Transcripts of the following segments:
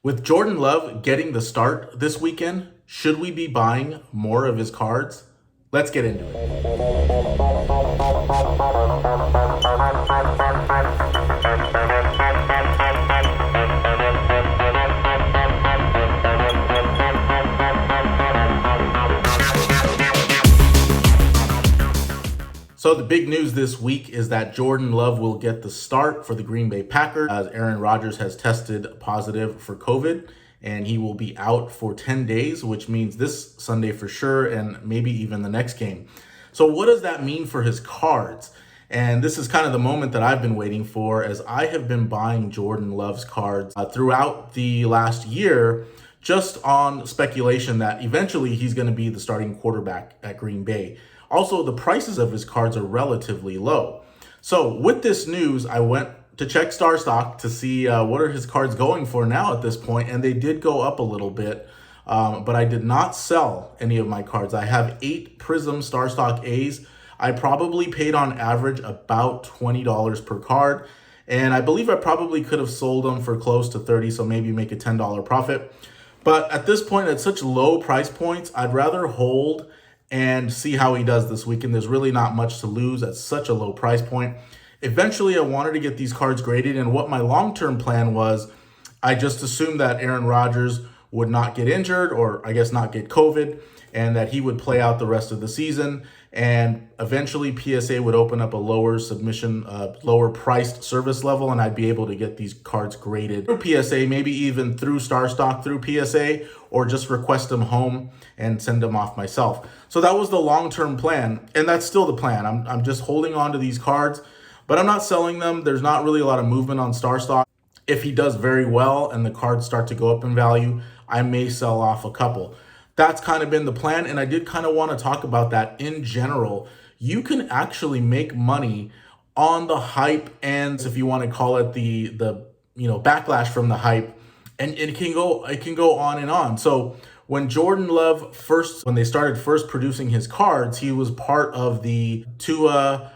With Jordan Love getting the start this weekend, should we be buying more of his cards? Let's get into it. So the big news this week is that Jordan Love will get the start for the Green Bay Packers as Aaron Rodgers has tested positive for COVID and he will be out for 10 days, which means this Sunday for sure and maybe even the next game. So what does that mean for his cards? And this is kind of the moment that I've been waiting for, as I have been buying Jordan Love's cards throughout the last year, just on speculation that eventually he's going to be the starting quarterback at Green Bay. Also, the prices of his cards are relatively low. So with this news, I went to check StarStock to see what are his cards going for now at this point, and they did go up a little bit, but I did not sell any of my cards. I have 8 Prism StarStock A's. I probably paid on average about $20 per card, and I believe I probably could have sold them for close to $30, so maybe make a $10 profit. But at this point, at such low price points, I'd rather hold and see how he does this weekend. There's really not much to lose at such a low price point. Eventually, I wanted to get these cards graded, and what my long-term plan was, I just assumed that Aaron Rodgers would not get injured, or I guess not get COVID, and that he would play out the rest of the season. And eventually PSA would open up a lower submission, lower priced service level, and I'd be able to get these cards graded through PSA, maybe even through StarStock through PSA, or just request them home and send them off myself. So that was the long-term plan, and that's still the plan. I'm just holding on to these cards, but I'm not selling them. There's not really a lot of movement on StarStock. If he does very well and the cards start to go up in value, I may sell off a couple. That's kind of been the plan, and I did kind of want to talk about that in general. You can actually make money on the hype, and if you want to call it the backlash from the hype, and it can go on and on. So when Jordan Love when they started first producing his cards, he was part of the Tua,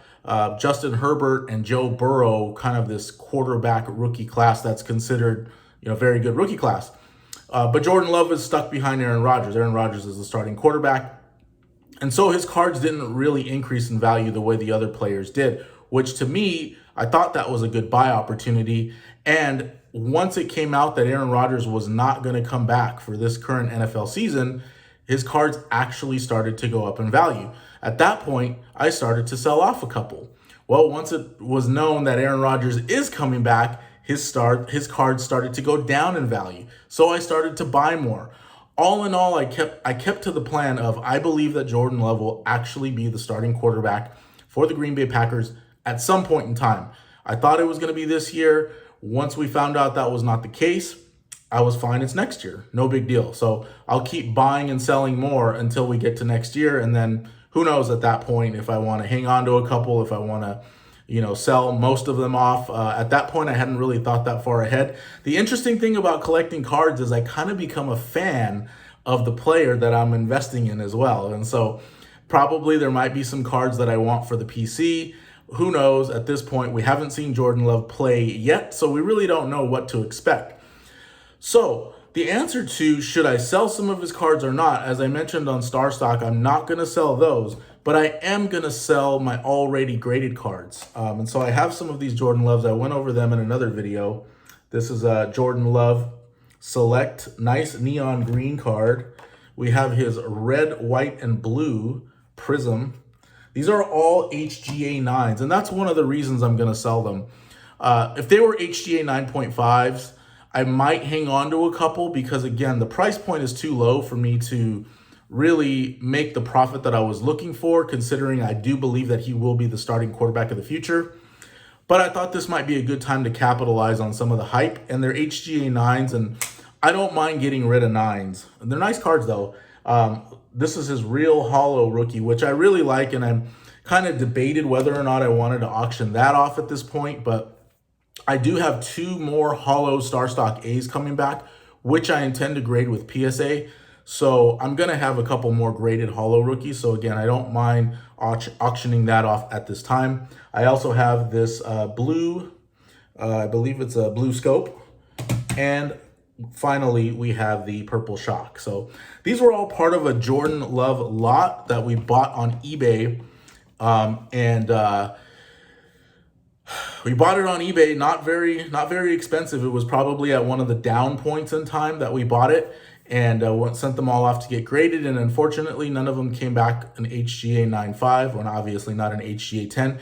Justin Herbert, and Joe Burrow, kind of this quarterback rookie class that's considered very good rookie class. But Jordan Love is stuck behind Aaron Rodgers. Aaron Rodgers is the starting quarterback. And so his cards didn't really increase in value the way the other players did, which to me, I thought that was a good buy opportunity. And once it came out that Aaron Rodgers was not going to come back for this current NFL season, his cards actually started to go up in value. At that point, I started to sell off a couple. Well, once it was known that Aaron Rodgers is coming back, his cards started to go down in value. So I started to buy more. All in all, I kept to the plan of, I believe that Jordan Love will actually be the starting quarterback for the Green Bay Packers at some point in time. I thought it was going to be this year. Once we found out that was not the case, I was fine. It's next year. No big deal. So I'll keep buying and selling more until we get to next year. And then who knows at that point if I want to hang on to a couple, if I want to sell most of them off. At that point, I hadn't really thought that far ahead. The interesting thing about collecting cards is I kind of become a fan of the player that I'm investing in as well. And so probably there might be some cards that I want for the PC. Who knows? At this point, we haven't seen Jordan Love play yet, so we really don't know what to expect. So the answer to should I sell some of his cards or not, as I mentioned on StarStock, I'm not going to sell those, but I am going to sell my already graded cards. And so I have some of these Jordan Loves. I went over them in another video. This is a Jordan Love Select nice neon green card. We have his red, white, and blue Prism. These are all HGA 9s, and that's one of the reasons I'm going to sell them. If they were HGA 9.5s, I might hang on to a couple because, again, the price point is too low for me to really make the profit that I was looking for, considering I do believe that he will be the starting quarterback of the future. But I thought this might be a good time to capitalize on some of the hype, and they're HGA 9s, and I don't mind getting rid of 9s. They're nice cards, though. This is his real hollow rookie, which I really like, and I'm kind of debated whether or not I wanted to auction that off at this point, but I do have 2 more hollow StarStock A's coming back, which I intend to grade with PSA. So I'm going to have a couple more graded hollow rookies. So again, I don't mind auctioning that off at this time. I also have this blue, I believe it's a blue scope, and finally we have the Purple Shock. So these were all part of a Jordan Love lot that we bought on eBay. And we bought it on eBay, not very expensive. It was probably at one of the down points in time that we bought it, and sent them all off to get graded. And unfortunately, none of them came back an HGA 9.5, and obviously not an HGA 10.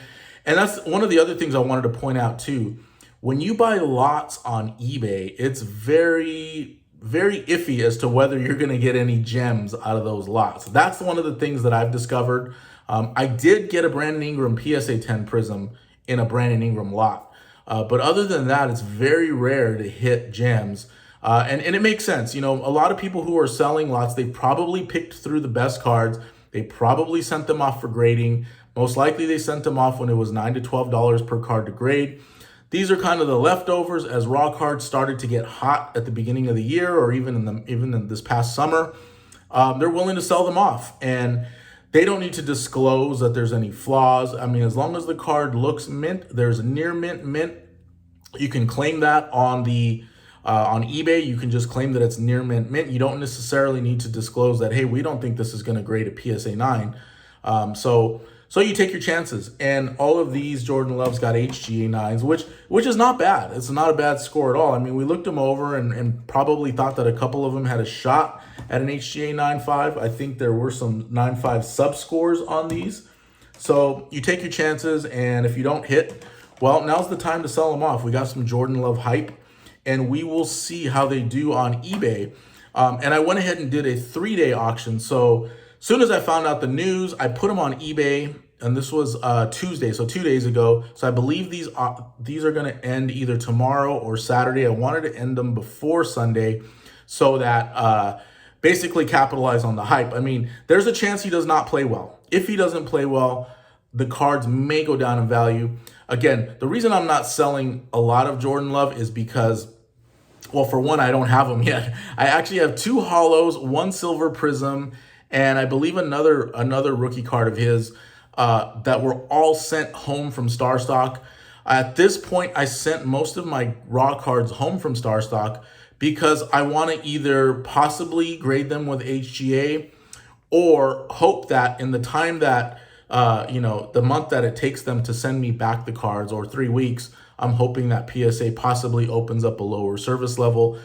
And that's one of the other things I wanted to point out too. When you buy lots on eBay, it's very iffy as to whether you're going to get any gems out of those lots. That's one of the things that I've discovered. I did get a Brandon Ingram PSA 10 Prism in a Brandon Ingram lot. But other than that, it's very rare to hit gems. And it makes sense. You know, a lot of people who are selling lots, they probably picked through the best cards. They probably sent them off for grading. Most likely they sent them off when it was $9 to $12 per card to grade. These are kind of the leftovers as raw cards started to get hot at the beginning of the year, or even in this past summer. They're willing to sell them off, and they don't need to disclose that there's any flaws. I mean, as long as the card looks mint, there's a near mint. You can claim that on eBay. You can just claim that it's near mint. You don't necessarily need to disclose that, hey, we don't think this is going to grade a PSA 9. So you take your chances. And all of these Jordan Loves got HGA 9s, which is not bad. It's not a bad score at all. I mean, we looked them over and probably thought that a couple of them had a shot at an HGA 9.5. I think there were some 9.5 sub scores on these. So you take your chances, and if you don't hit, well, now's the time to sell them off. We got some Jordan Love hype, and we will see how they do on eBay. And I went ahead and did a 3-day auction. So as soon as I found out the news, I put them on eBay, and this was Tuesday, so 2 days ago. So I believe these are going to end either tomorrow or Saturday. I wanted to end them before Sunday so that basically capitalize on the hype. I mean, there's a chance he does not play well. If he doesn't play well, the cards may go down in value. Again, the reason I'm not selling a lot of Jordan Love is because, well, for one, I don't have them yet. I actually have 2 hollows, 1 silver prism, and I believe another rookie card of his that were all sent home from StarStock. At this point, I sent most of my raw cards home from StarStock because I want to either possibly grade them with HGA or hope that in the time that, the month that it takes them to send me back the cards, or 3 weeks, I'm hoping that PSA possibly opens up a lower service level.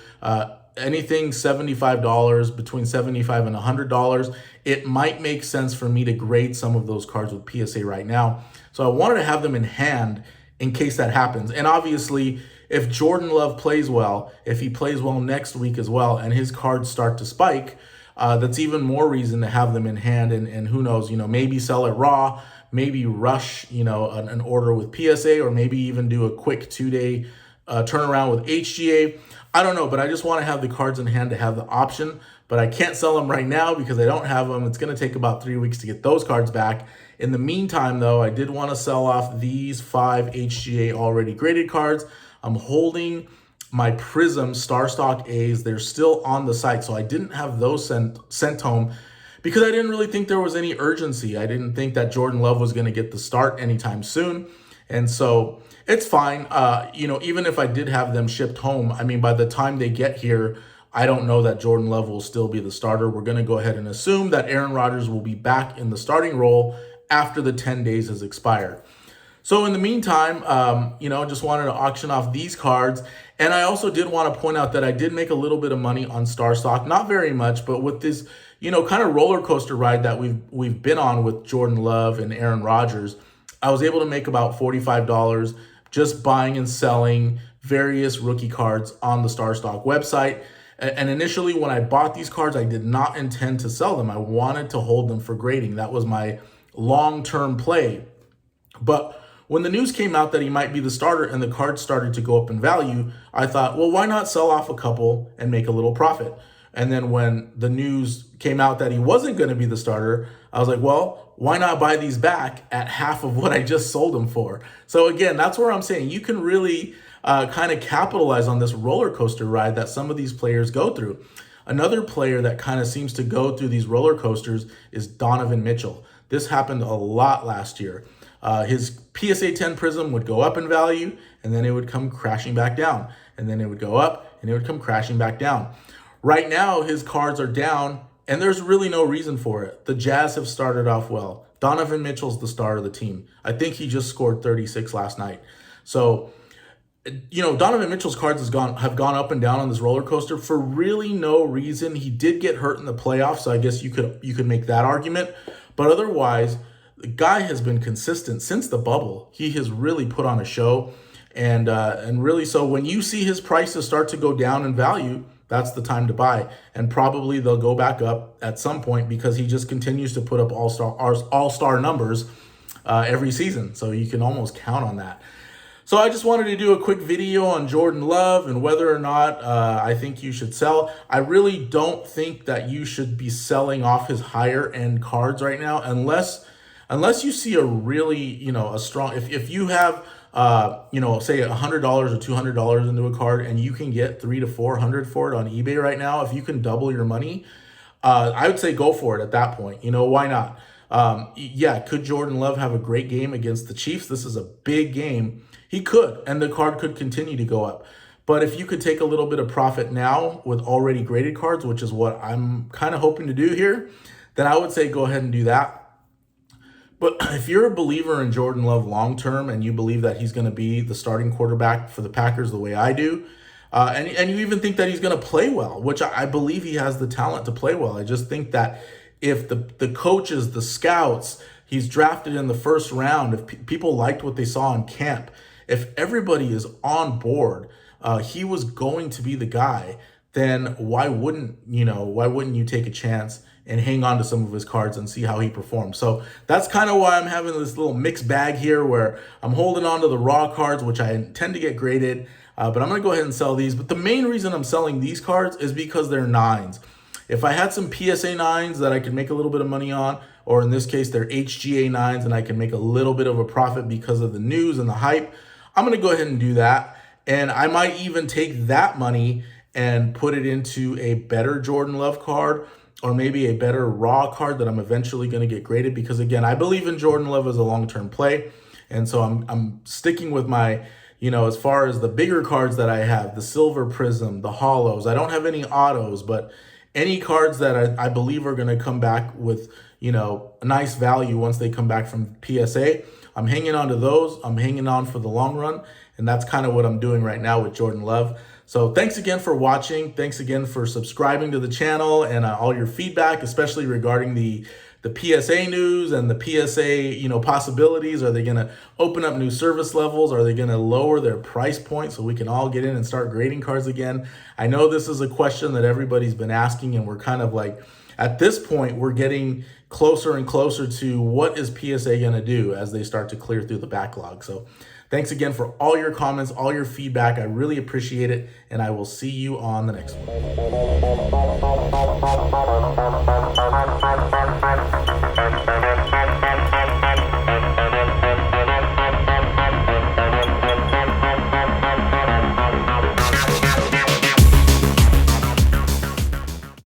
Anything $75, between $75 and $100, it might make sense for me to grade some of those cards with PSA right now. So I wanted to have them in hand in case that happens. And obviously, if Jordan Love plays well, if he plays well next week as well, and his cards start to spike, that's even more reason to have them in hand. And who knows, maybe sell it raw, maybe rush, an order with PSA, or maybe even do a quick 2-day turnaround with HGA. I don't know, but I just want to have the cards in hand to have the option, but I can't sell them right now because I don't have them. It's going to take about 3 weeks to get those cards back. In the meantime, though, I did want to sell off these 5 HGA already graded cards. I'm holding my Prism StarStock A's. They're still on the site, so I didn't have those sent home because I didn't really think there was any urgency. I didn't think that Jordan Love was going to get the start anytime soon. And so it's fine. Even if I did have them shipped home, I mean, by the time they get here, I don't know that Jordan Love will still be the starter. We're going to go ahead and assume that Aaron Rodgers will be back in the starting role after the 10 days has expired. So in the meantime, just wanted to auction off these cards. And I also did want to point out that I did make a little bit of money on StarStock. Not very much, but with this, kind of roller coaster ride that we've been on with Jordan Love and Aaron Rodgers, I was able to make about $45 just buying and selling various rookie cards on the StarStock website. And initially, when I bought these cards, I did not intend to sell them. I wanted to hold them for grading. That was my long-term play. But when the news came out that he might be the starter and the cards started to go up in value, I thought, well, why not sell off a couple and make a little profit? And then when the news came out that he wasn't going to be the starter, I was like, well, why not buy these back at half of what I just sold them for? So again, that's where I'm saying you can really kind of capitalize on this roller coaster ride that some of these players go through. Another player that kind of seems to go through these roller coasters is Donovan Mitchell. This happened a lot last year. His PSA 10 Prism would go up in value, and then it would come crashing back down. and then it would go up, and it would come crashing back down. Right now, his cards are down, and there's really no reason for it. The Jazz have started off well. Donovan Mitchell's the star of the team. I think he just scored 36 last night. So, Donovan Mitchell's cards have gone up and down on this roller coaster for really no reason. He did get hurt in the playoffs, so I guess you could make that argument. But otherwise, the guy has been consistent since the bubble. He has really put on a show, and really, so when you see his prices start to go down in value, that's the time to buy. And probably they'll go back up at some point because he just continues to put up all-star numbers every season. So you can almost count on that. So I just wanted to do a quick video on Jordan Love and whether or not I think you should sell. I really don't think that you should be selling off his higher end cards right now unless you see a really, a strong, if you have, say $100 or $200 into a card and you can get $300 to $400 for it on eBay right now, if you can double your money, I would say go for it at that point. Why not? Could Jordan Love have a great game against the Chiefs? This is a big game. He could, and the card could continue to go up. But if you could take a little bit of profit now with already graded cards, which is what I'm kind of hoping to do here, then I would say go ahead and do that. But if you're a believer in Jordan Love long-term and you believe that he's going to be the starting quarterback for the Packers the way I do, and you even think that he's going to play well, which I believe he has the talent to play well. I just think that if the coaches, the scouts, he's drafted in the first round, if people liked what they saw in camp, if everybody is on board, he was going to be the guy, then why wouldn't you take a chance and hang on to some of his cards and see how he performs? So that's kind of why I'm having this little mixed bag here where I'm holding on to the raw cards, which I intend to get graded, but I'm going to go ahead and sell these. But the main reason I'm selling these cards is because they're 9s. If I had some PSA 9s that I could make a little bit of money on, or in this case, they're HGA 9s and I can make a little bit of a profit because of the news and the hype, I'm going to go ahead and do that. And I might even take that money and put it into a better Jordan Love card, or maybe a better raw card that I'm eventually going to get graded, because again, I believe in Jordan Love as a long-term play. And so I'm sticking with my, as far as the bigger cards that I have, the Silver Prism, the Hollows. I don't have any autos, but any cards that I believe are going to come back with, a nice value once they come back from PSA, I'm hanging on to those. I'm hanging on for the long run. And that's kind of what I'm doing right now with Jordan Love. So thanks again for watching. Thanks again for subscribing to the channel and all your feedback, especially regarding the PSA news and the PSA, possibilities. Are they going to open up new service levels? Are they going to lower their price point so we can all get in and start grading cards again? I know this is a question that everybody's been asking, and we're kind of like, at this point, we're getting closer and closer to what is PSA going to do as they start to clear through the backlog. So thanks again for all your comments, all your feedback. I really appreciate it, and I will see you on the next one.